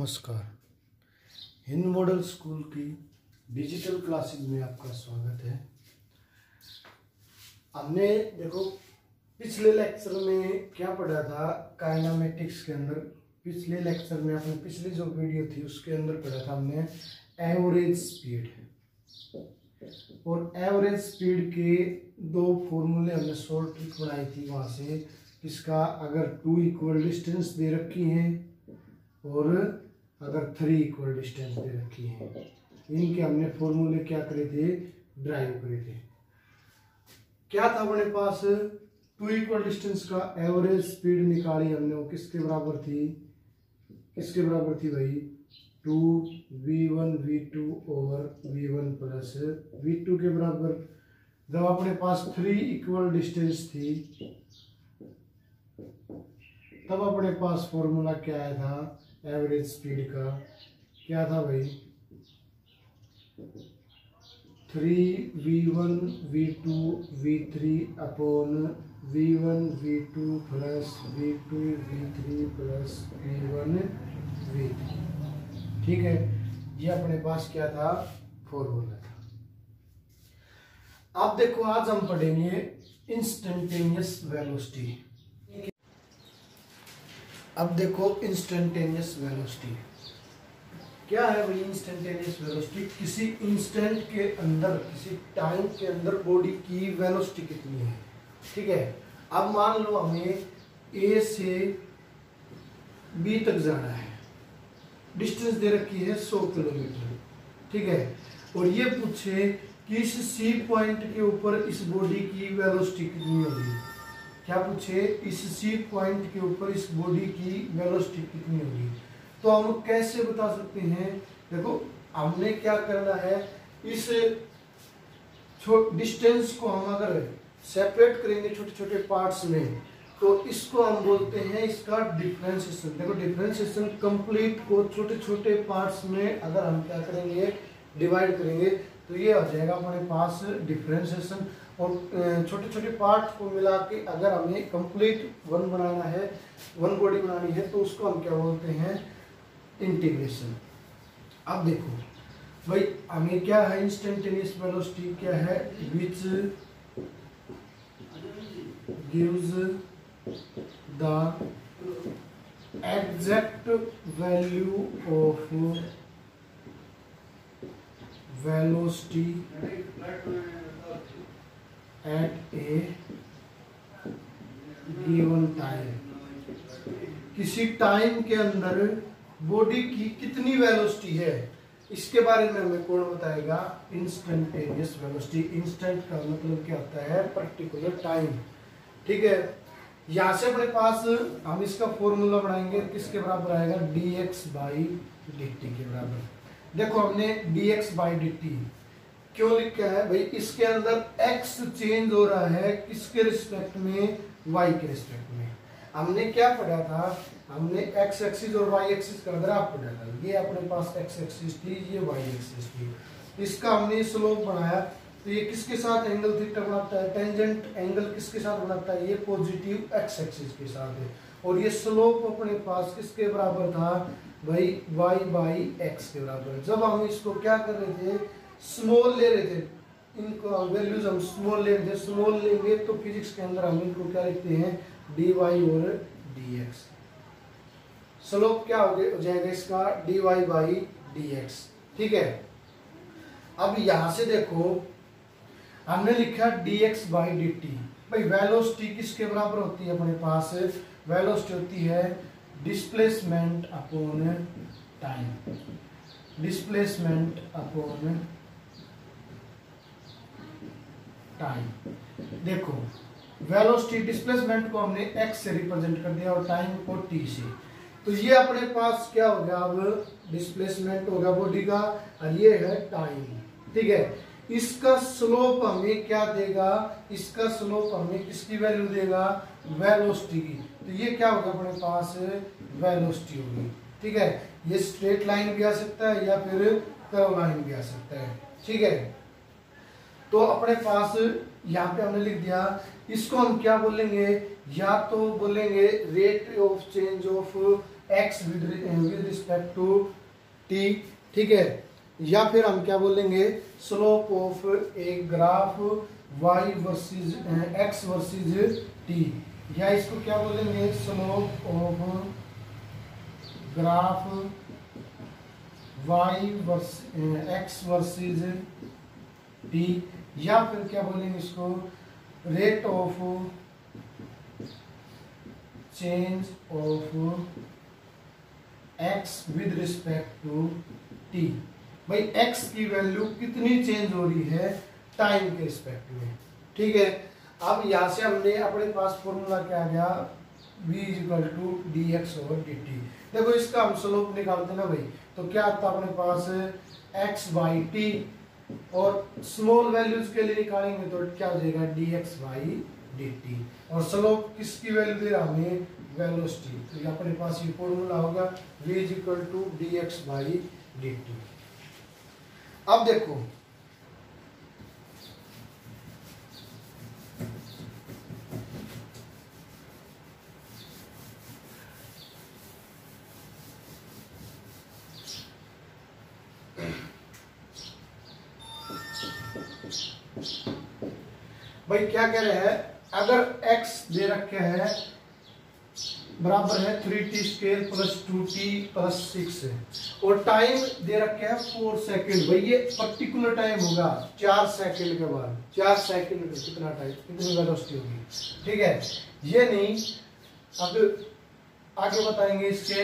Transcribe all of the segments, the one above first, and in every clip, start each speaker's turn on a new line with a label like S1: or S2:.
S1: नमस्कार। Hind model school की digital classes में आपका स्वागत है। हमने देखो पिछले लेक्चर में क्या पढ़ा था, काइनेमेटिक्स के अंदर। पिछले लेक्चर में अपने पिछली जो वीडियो थी उसके अंदर पढ़ा था हमने एवरेज स्पीड, और एवरेज स्पीड के दो फॉर्मूले हमने शॉर्ट ट्रिक बनाई थी वहां से। इसका अगर 2 इक्वल डिस्टेंस दे रखी है और अगर 3 इक्वल डिस्टेंस दे रखी है, इनके हमने फॉर्मूले क्या करे थे, ड्राइव करे थे। क्या था अपने पास, 2 इक्वल डिस्टेंस का एवरेज स्पीड निकाली हमने, वो किसके बराबर थी, किसके बराबर थी भाई, 2v1 v2 और v1 प्लस v2 के बराबर। जब अपने पास 3 इक्वल डिस्टेंस थी तब अपने पास फॉर्मूला क्या आया था एवरेज स्पीड का, क्या था भाई, 3v1 v2 v3 upon v1 v2 plus v2 v3 plus v1 v3। ठीक है, ये अपने पास क्या था, फॉर्मूला था। अब देखो आज हम पढ़ेंगे इंस्टेंटेनियस वेलोसिटी। अब देखो इंस्टेंटेनियस वेलोसिटी क्या है भाई। इंस्टेंटेनियस वेलोसिटी किसी इंस्टेंट के अंदर, किसी टाइम के अंदर बॉडी की वेलोसिटी कितनी है। ठीक है, अब मान लो हमें ए से बी तक जाना है, डिस्टेंस दे रखी है 100 किलोमीटर। ठीक है, और ये पूछे कि इस सी पॉइंट के ऊपर इस बॉडी की वेलोसिटी कितनी होगी। क्या पूछे, इस सी पॉइंट के ऊपर इस बॉडी की वेलोसिटी कितनी होगी। तो हम कैसे बता सकते हैं, देखो हमने क्या करना है, इस डिस्टेंस को हम अगर सेपरेट करेंगे छोटे छोटे पार्ट्स में, तो इसको हम बोलते हैं इसका डिफरेंशिएशन। देखो डिफरेंशिएशन कंप्लीट को छोटे छोटे पार्ट्स में अगर हम क्या करेंगे, डिवाइड करेंगे, तो ये हो जाएगा हमारे पास डिफरेंशिएशन। और छोटे छोटे पार्ट को मिला के अगर हमें कंप्लीट वन बनाना है, वन बॉडी बनानी है, तो उसको हम क्या बोलते हैं, इंटीग्रेशन। अब देखो भाई हमें क्या है, इंस्टेंटेनियस वेलोसिटी क्या है, which gives the exact value of velocity at A given time. किसी टाइम के अंदर बॉडी की कितनी वेलोसिटी है, इसके बारे में हमें कौन बताएगा, इंस्टेंटेनियस वेलोसिटी। इंस्टेंट का मतलब क्या होता है, पर्टिकुलर टाइम। ठीक है, यहां से अपने पास हम इसका फॉर्मूला बनाएंगे, किसके बराबर आएगा, dx बाई dt के बराबर। देखो हमने dx बाई dt क्यों लिखा है भाई, इसके अंदर x चेंज हो रहा है किसके रिस्पेक्ट में, y के रिस्पेक्ट में। हमने क्या पढ़ा था, हमने x एक्सिस और y एक्सिस का ग्राफ पढ़ा था। ये अपने पास x एक्सिस थी, ये y एक्सिस थी। इसका हमने स्लोप बनाया, तो ये किसके साथ एंगल थीटा बनाता है, टेंजेंट एंगल किसके साथ बनाता है, ये पॉजिटिव x एक्सिस के साथ है। और ये स्लोप अपने पास किसके बराबर था भाई, y बाई x के बराबर। जब हम इसको क्या कर रहे थे, स्मॉल ले रहे थे, इनको वैल्यूज हम स्मॉल ले रहे थे। स्मॉल लेंगे तो फिजिक्स के अंदर हम इनको क्या लिखते हैं, dy और dx। स्लोप क्या हो जाएगा इसका, dy बाई dx। ठीक है, अब यहां से देखो हमने लिखा dx बाई dt। भाई वेलोसिटी किसके बराबर होती है अपने पास, वेलोसिटी होती है displacement upon time. Displacement upon time. देखो वेलोसिटी, डिस्प्लेसमेंट को हमने x से रिप्रेजेंट कर दिया और टाइम को t से। तो ये अपने पास क्या हो गया, अब डिस्प्लेसमेंट हो गया बॉडी का, और ये है टाइम। ठीक है, इसका स्लोप हमें क्या देगा, इसका स्लोप हमें किसकी वैल्यू देगा, वेलोसिटी की। तो ये क्या होगा अपने पास, वेलोसिटी होगी। ठीक है, ये स्ट्रेट लाइन भी आ सकता है या फिर कर्व लाइन भी आ सकता है। ठीक है, तो अपने पास यहाँ पे हमने लिख दिया, इसको हम क्या बोलेंगे, या तो बोलेंगे rate of change of x with respect to t, ठीक है। या फिर हम क्या बोलेंगे, slope of a graph y versus x versus t, या इसको क्या बोलेंगे, slope of graph y versus x versus t, या फिर क्या बोलेंगे इसको, rate of change of x with respect to t। भाई x की वैल्यू कितनी चेंज हो रही है टाइम के रिस्पेक्ट में, ठीक है। अब यहां से हमने अपने पास फॉर्मूला क्या आ गया, v equal to dx over dt। देखो इसका हम स्लोप निकालते ना भाई, तो क्या आता है अपने पास x बाई टी, और स्मॉल वैल्यूज के लिए निकालेंगे तो क्या हो जाएगा dx बाई dt, और स्लोप किसकी वैल्यू दे रहा हमें, वेलोसिटी, तो ये अपने पास ये फॉर्मूला होगा v equal to dx by dt। अब देखो भाई क्या कह रहे हैं, अगर x दे रखे है बराबर है 3t square plus 2t plus 6 है, और टाइम दे रखे है 4 सेकंड। भाई ये पर्टिकुलर टाइम होगा 4 सेकंड के बाद, 4 सेकंड में कितना टाइम, कितनी वेलोसिटी होगी, ठीक है। ये नहीं, अब आगे बताएंगे इसके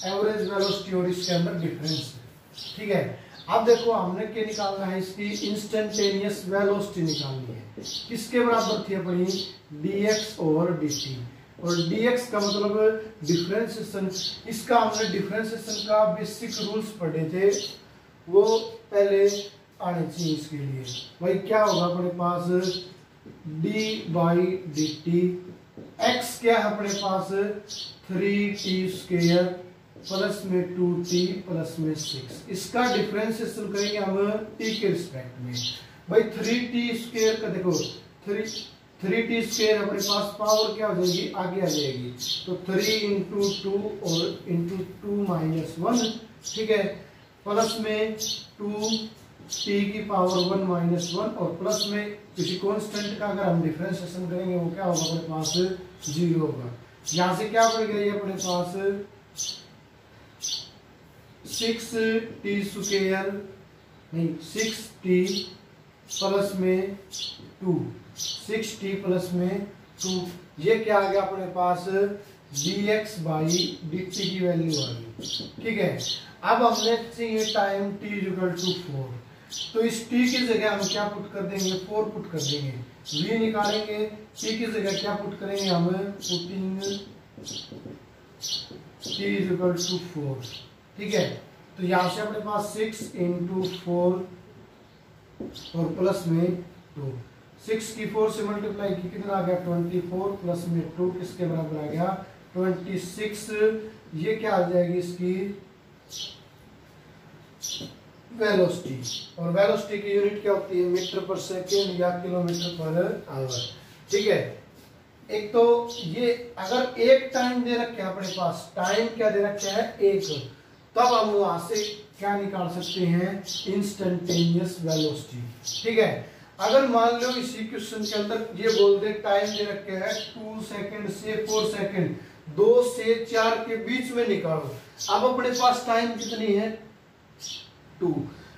S1: एवरेज वेलोसिटी और इसके अंदर डिफरेंस, ठीक है। अब देखो हमने क्या निकालना है, इसकी इंस्टेंटेनियस वेलोसिटी निकालनी है, किसके बराबर थी अपनी, dx ओवर dt, और dx का मतलब डिफरेंशिएशन। इसका हमने डिफरेंशिएशन का बेसिक रूल्स पढ़े थे, वो पहले आने चाहिए इसके लिए। भाई क्या होगा अपने पास, d बाई dt, x क्या है अपने पास 3t स्क्वायर प्लस में 2t प्लस में 6, इसका डिफरेंशिएशन करेंगे हम t के रिस्पेक्ट में। भाई 3t स्क्वायर का देखो 3t स्क्वायर अपने पास पावर क्या हो जाएगी, आगे आ जाएगी, तो 3 इंटू 2 और इंटू 2 माइनस 1, ठीक है, प्लस में 2t की पावर 1 माइनस 1, और प्लस में किसी कांस्टेंट का अगर हम डिफरेंशिएशन करेंगे वो क्या होगा अपने पास 0 होगा। यहाँ से क्या पड़ गया, अपने पास 6t स्क्वायर नहीं 6t प्लस में 2, 6t प्लस में 2, ये क्या आ गया अपने पास dx बाई dt की वैल्यू आ गई, ठीक है। अब हमने चाहिए टाइम t इक्वल टू 4, तो इस t की जगह हम क्या पुट कर देंगे, 4 पुट कर देंगे, v निकालेंगे, t की जगह क्या पुट करेंगे हम, पुटिंग t इक्वल टू 4, ठीक है। तो यहाँ से अपने पास 6 इंटू 4 और प्लस में 2, 6 की 4 से मल्टीप्लाई की कितना आ गया 24, प्लस में 2 किसके बराबर आ गया 26। ये क्या आ जाएगी इसकी वेलोसिटी, और वेलोसिटी की यूनिट क्या होती है, मीटर पर सेकेंड या किलोमीटर पर आवर, ठीक है। एक तो ये अगर एक टाइम दे रखे है अपने पास, टाइम क्या दे रखे है एक, तब हम वहां से क्या निकाल सकते हैं, इंस्टेंटेनियस वेलोसिटी, ठीक है। अगर मान लो इसी क्वेश्चन के अंदर ये बोल दे टाइम दे रखे है 2 सेकंड से 4 सेकंड, 2 से 4 के बीच में निकालो। अब अपने पास टाइम कितनी है 2,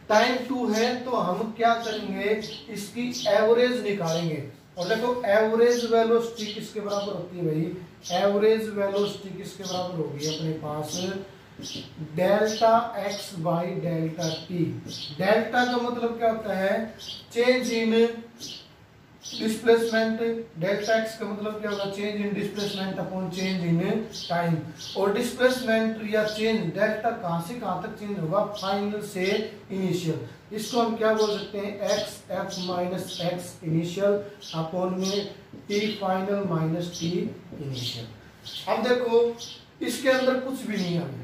S1: टाइम 2 है, तो हम क्या करेंगे, इसकी एवरेज निकालेंगे। और देखो एवरेज वेलोसिटी किसके बराबर होती है भाई, एवरेज वेलोसिटी किसके बराबर होगी अपने पास, delta x by delta t। Delta का मतलब क्या होता है, change in displacement, delta x का मतलब क्या होगा, change in displacement upon change in time, और डिस्प्लेसमेंट या चेंज डेल्टा कहां से कहां तक चेंज होगा, फाइनल से इनिशियल। इसको हम क्या बोल सकते हैं, x f minus x initial upon में t final minus t initial. अब देखो इसके अंदर कुछ भी नहीं है,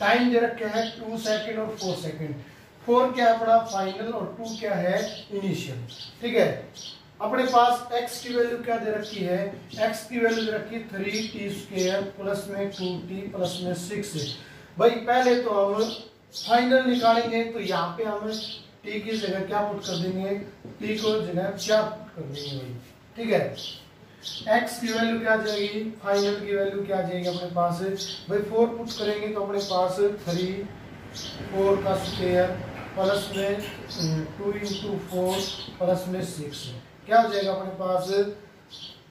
S1: टाइम दे रखे हैं 2 सेकंड और 4 सेकंड, 4 क्या है अपना फाइनल और 2 क्या है इनिशियल, ठीक है। अपने पास x की वैल्यू क्या दे रखी है, x की वैल्यू दे रखी 3t² प्लस में 2t प्लस में 6। भाई पहले तो हम फाइनल निकालेंगे, तो यहाँ पे हम t की जगह क्या पुट कर देंगे, t को जगह क्या पुट कर देंगे भाई, ठीक है। x की वैल्यू क्या आ जाएगी, फाइनल की वैल्यू क्या आ जाएगी अपने पास भाई 4 पुट करेंगे तो अपने पास 4 का स्क्वायर प्लस में 2 × 4 प्लस में 6 क्या हो जाएगा अपने पास,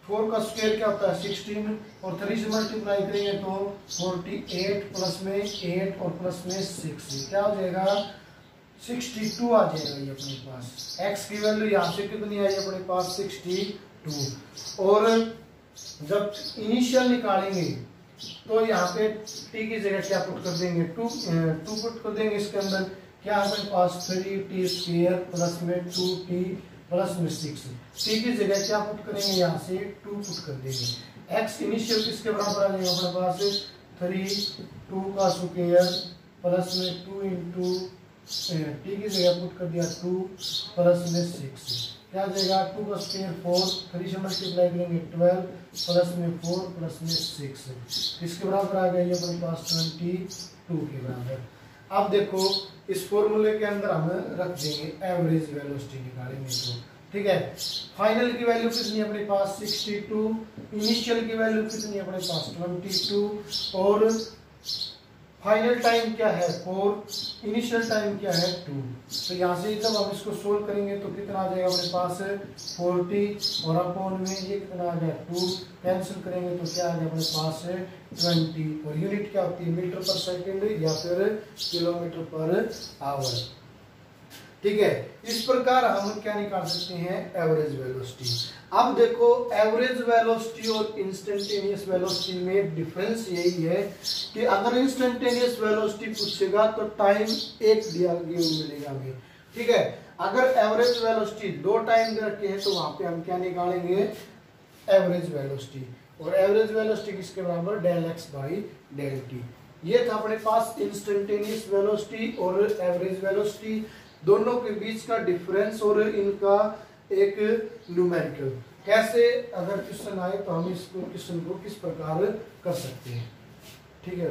S1: 4 का स्क्वायर क्या होता है 16 और 3 से मल्टीप्लाई करेंगे तो 48 प्लस में 8 और प्लस में 6 क्या हो जाएगा 62 आ जाएगा ये अपने पास। x की वैल्यू यहाँ से कितनी आई अपने पास 62। और जब इनिशियल निकालेंगे तो यहाँ पे t की जगह क्या पुट कर देंगे 2 पुट कर देंगे, इसके अंदर क्या अपने पास 3t² प्लस में 2t प्लस में 6 t की जगह क्या पुट करेंगे यहाँ से 2 पुट कर देंगे। x इनिशियल किसके बराबर आ जाएगा अपने पास 2 का स्क्वायर प्लस में 2 × t की जगह पुट कर दिया 2 प्लस में 6 क्या हो जाएगा 2 का स्क्वायर 4, 3 से मल्टीप्लाई करेंगे 12 प्लस में 4 प्लस में 6 इसके बराबर आ गया ये अपने पास 22 के बराबर। अब देखो इस फॉर्मूले के अंदर हम रख देंगे एवरेज वेलोसिटी निकालेंगे तो, ठीक है। फाइनल की वैल्यू कितनी है अपने पास 62, इनिशियल की वैल्यू कितनी है अपने पास 22 और फाइनल टाइम क्या है 4, इनिशियल टाइम क्या है 2। तो यहाँ से जब हम इसको सोल्व करेंगे तो कितना आ जाएगा अपने पास 40 और अपॉन में ये कितना आ गया 2, कैंसिल करेंगे तो क्या आ गया अपने पास 20 और यूनिट क्या होती है मीटर पर सेकेंड या फिर किलोमीटर पर आवर, ठीक है। इस प्रकार हम क्या निकाल सकते हैं एवरेज वेलोसिटी। अब देखो एवरेज वेलोसिटी और इंस्टेंटेनियस वेलोसिटी में डिफरेंस यही है कि अगर इंस्टेंटेनियस वेलोसिटी पूछेगा तो टाइम एक दिया मिलेगा हमें, ठीक है। अगर एवरेज वेलोसिटी 2 टाइम दे रखे हैं तो वहां पे हम क्या निकालेंगे एवरेज वेलोसिटी, और एवरेज वेलोसिटी किसके बराबर del x by del T. ये था अपने पास इंस्टेंटेनियस वेलोसिटी और एवरेज वेलोसिटी, दोनों के बीच का डिफरेंस और इनका एक न्यूमेरिकल। कैसे अगर क्वेश्चन आए तो हम इसको क्वेश्चन को किस प्रकार कर सकते हैं, ठीक है।